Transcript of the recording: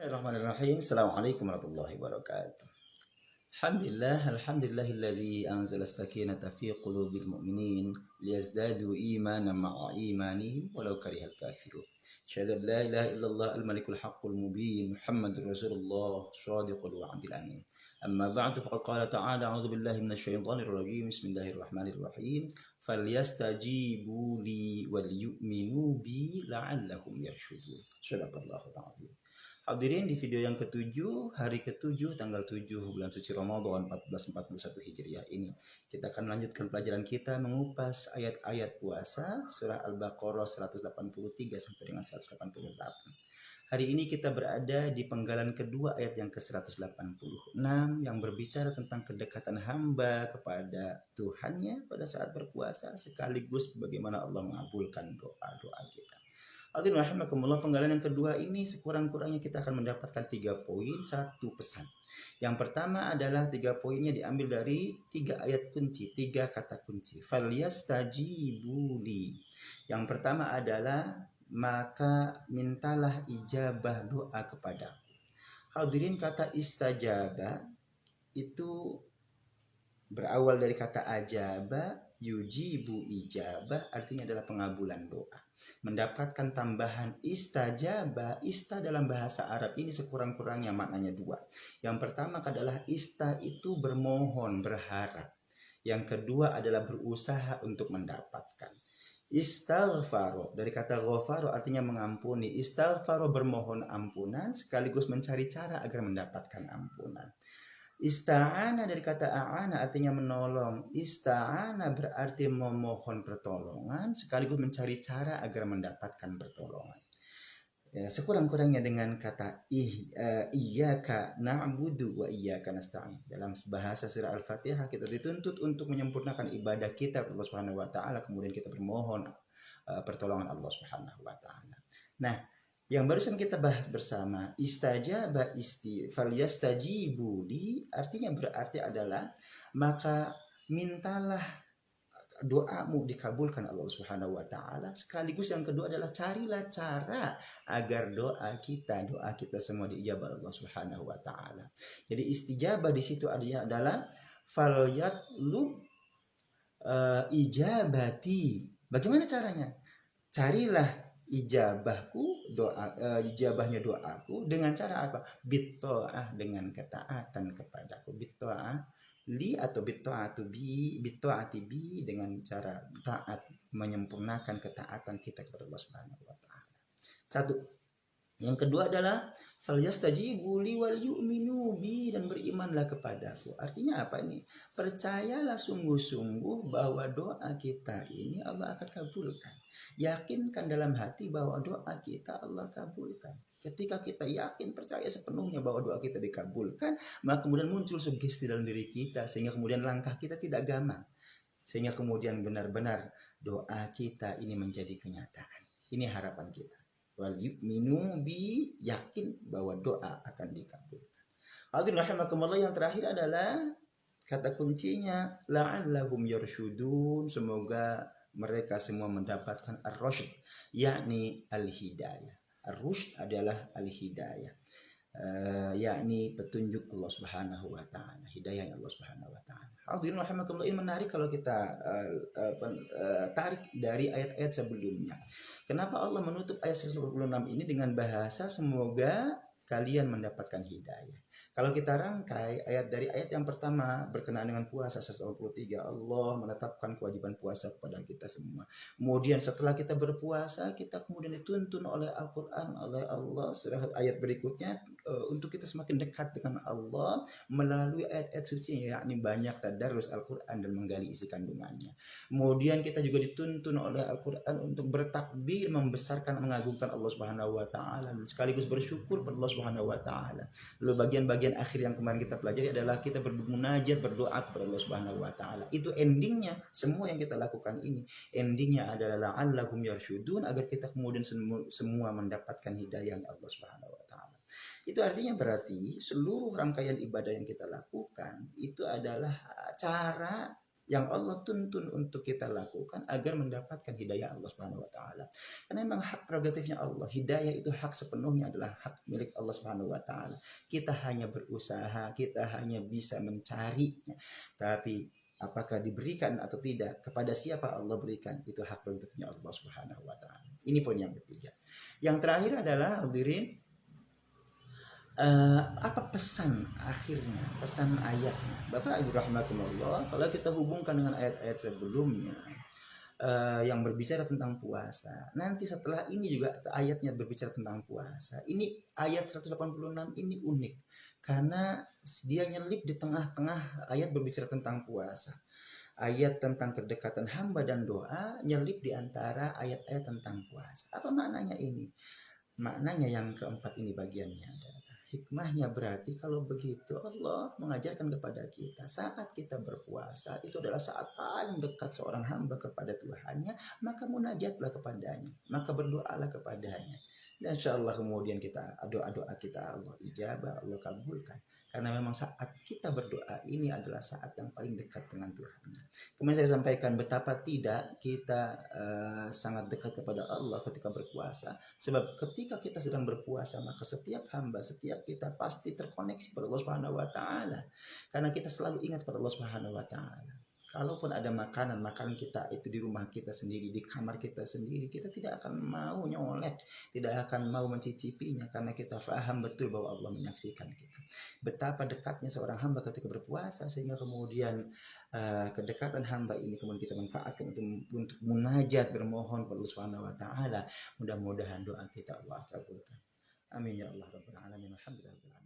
Bismillahirrahmanirrahim. Assalamualaikum warahmatullahi wabarakatuh. Alhamdulillahilladzi anzala as-sakinata fi qulubil mu'minin liyazdadu imanan ma'a imanihim walau karihal kafirun. Asyhadu an la ilaha illallah al-malikul haqqul mubin Muhammadur Rasulullah shadiqul wa'dil amin. Amma ba'du faqad qala ta'ala a'udzu billahi minasy syaithanir rajim. Bismillahirrahmanirrahim. Falyastajibu li wal yu'minu bi la'allahum yarshudun. Shadaqallahu ta'ala. Hadirin, di video yang ketujuh, hari ketujuh, tanggal 7 bulan suci Ramadan 1441 Hijriah ini, kita akan melanjutkan pelajaran kita mengupas ayat-ayat puasa surah Al-Baqarah 183 sampai dengan 188. Hari ini kita berada di penggalan kedua ayat yang ke-186 yang berbicara tentang kedekatan hamba kepada Tuhannya pada saat berpuasa, sekaligus bagaimana Allah mengabulkan doa-doa kita. Hadirin rahimakumullah, penggalan yang kedua ini sekurang-kurangnya kita akan mendapatkan 3 poin, 1 pesan. Yang pertama adalah 3 poinnya diambil dari 3 ayat kunci, 3 kata kunci. Falyastajibu li. Yang pertama adalah maka mintalah ijabah doa kepadaku. Hadirin, kata istajaba itu berawal dari kata ajaba, yujibu ijabah, artinya adalah pengabulan doa. Mendapatkan tambahan istajaba, ista dalam bahasa Arab ini sekurang-kurangnya maknanya 2. Yang pertama adalah ista itu bermohon, berharap. Yang kedua adalah berusaha untuk mendapatkan. Istaghfaro dari kata ghafaro artinya mengampuni. Istaghfaro bermohon ampunan sekaligus mencari cara agar mendapatkan ampunan. Ista'ana dari kata a'ana artinya menolong. Ista'ana berarti memohon pertolongan sekaligus mencari cara agar mendapatkan pertolongan. Ya, sekurang-kurangnya dengan kata iyyaka na'budu wa iyyaka nasta'in. Dalam bahasa surah Al-Fatihah kita dituntut untuk menyempurnakan ibadah kita kepada Allah Subhanahu wa taala, kemudian kita bermohon pertolongan Allah Subhanahu wa taala. Nah, yang barusan kita bahas bersama, istajaba falyastajibu li, artinya berarti adalah maka mintalah doamu dikabulkan Allah Subhanahu wa taala, sekaligus yang kedua adalah carilah cara agar doa kita semua diijabah Allah Subhanahu wa taala. Jadi istijabah di situ artinya adalah falyatlub ijabati. Bagaimana caranya? Carilah ijabahku, ijabahnya doaku dengan cara apa? Bitta'ah, dengan ketaatan kepadaku. Bitta'ah li atau bitta'atu bi, bitta'ati bi, dengan cara taat, menyempurnakan ketaatan kita kepada Allah Subhanahu wa taala. 1. Yang kedua adalah falyastajibu li wal yu'minu bi, dan berimanlah kepadaku. Artinya apa ini? Percayalah sungguh-sungguh bahwa doa kita ini Allah akan kabulkan. Yakinkan dalam hati bahwa doa kita Allah kabulkan. Ketika kita yakin, percaya sepenuhnya bahwa doa kita dikabulkan, maka kemudian muncul sugesti dalam diri kita, sehingga kemudian langkah kita tidak gamang, sehingga kemudian benar-benar doa kita ini menjadi kenyataan. Ini harapan kita. Wal yu'minu bi, yakin bahwa doa akan dikabulkan. Hadirin rahimakumullah, yang terakhir adalah kata kuncinya la'allahum yarshudun, semoga mereka semua mendapatkan ar-rusyd, yakni al-hidayah. Ar-rusyd adalah al-hidayah, yakni petunjuk Allah Subhanahu wa taala, hidayah Allah Subhanahu wa taala. Hadirin rahimakumullah, ini menarik kalau kita tarik dari ayat-ayat sebelumnya. Kenapa Allah menutup ayat 186 ini dengan bahasa semoga kalian mendapatkan hidayah? Kalau kita rangkai ayat dari ayat yang pertama berkenaan dengan puasa 123, Allah menetapkan kewajiban puasa kepada kita semua. Kemudian setelah kita berpuasa, kita kemudian dituntun oleh Al-Quran, oleh Allah, surah ayat berikutnya untuk kita semakin dekat dengan Allah melalui ayat-ayat suci, yakni banyak tadarus Al-Quran dan menggali isi kandungannya. Kemudian kita juga dituntun oleh Al-Quran untuk bertakbir, membesarkan, mengagungkan Allah Subhanahu wa taala, dan sekaligus bersyukur pada Allah Subhanahu wa taala. Lalu bagian akhir yang kemarin kita pelajari adalah kita bermunajat, berdoa kepada Allah Subhanahu wa taala. Itu endingnya, semua yang kita lakukan ini endingnya adalah la'allahum yarshudun, agar kita kemudian semua mendapatkan hidayah Allah Subhanahu wa taala. Itu artinya berarti seluruh rangkaian ibadah yang kita lakukan itu adalah cara yang Allah tuntun untuk kita lakukan agar mendapatkan hidayah Allah Subhanahu wa taala. Karena memang hak prerogatifnya Allah. Hidayah itu hak sepenuhnya adalah hak milik Allah Subhanahu wa taala. Kita hanya berusaha, kita hanya bisa mencarinya. Tapi apakah diberikan atau tidak, kepada siapa Allah berikan, itu hak prerogatifnya Allah Subhanahu wa taala. Ini poin yang ketiga. Yang terakhir adalah hadirin, apa pesan akhirnya, pesan ayatnya. Bapak Ibu rahimakumullah, kalau kita hubungkan dengan ayat-ayat sebelumnya yang berbicara tentang puasa, nanti setelah ini juga ayatnya berbicara tentang puasa. Ini ayat 186 ini unik karena dia nyelip di tengah-tengah ayat berbicara tentang puasa. Ayat tentang kedekatan hamba dan doa nyelip di antara ayat-ayat tentang puasa. Apa maknanya ini? Maknanya yang keempat ini bagiannya adalah hikmahnya, berarti kalau begitu Allah mengajarkan kepada kita saat kita berpuasa itu adalah saat paling dekat seorang hamba kepada Tuhannya, maka munajatlah kepadanya, maka berdoalah kepadanya. Dan insya Allah kemudian kita doa-doa kita Allah ijabah, Allah kabulkan. Karena memang saat kita berdoa ini adalah saat yang paling dekat dengan Tuhan. Kemudian saya sampaikan betapa tidak kita sangat dekat kepada Allah ketika berpuasa. Sebab ketika kita sedang berpuasa, maka setiap hamba, setiap kita pasti terkoneksi pada Allah Subhanahu wa taala. Karena kita selalu ingat pada Allah Subhanahu wa taala. Kalaupun ada makanan kita itu di rumah kita sendiri, di kamar kita sendiri, kita tidak akan mau nyolek, tidak akan mau mencicipinya karena kita paham betul bahwa Allah menyaksikan kita. Betapa dekatnya seorang hamba ketika berpuasa, sehingga kemudian kedekatan hamba ini kemudian kita manfaatkan untuk munajat, bermohon kepada Allah Subhanahu wa taala. Mudah-mudahan doa kita Allah kabulkan. Amin ya Allah rabbal alamin. Alhamdulillah.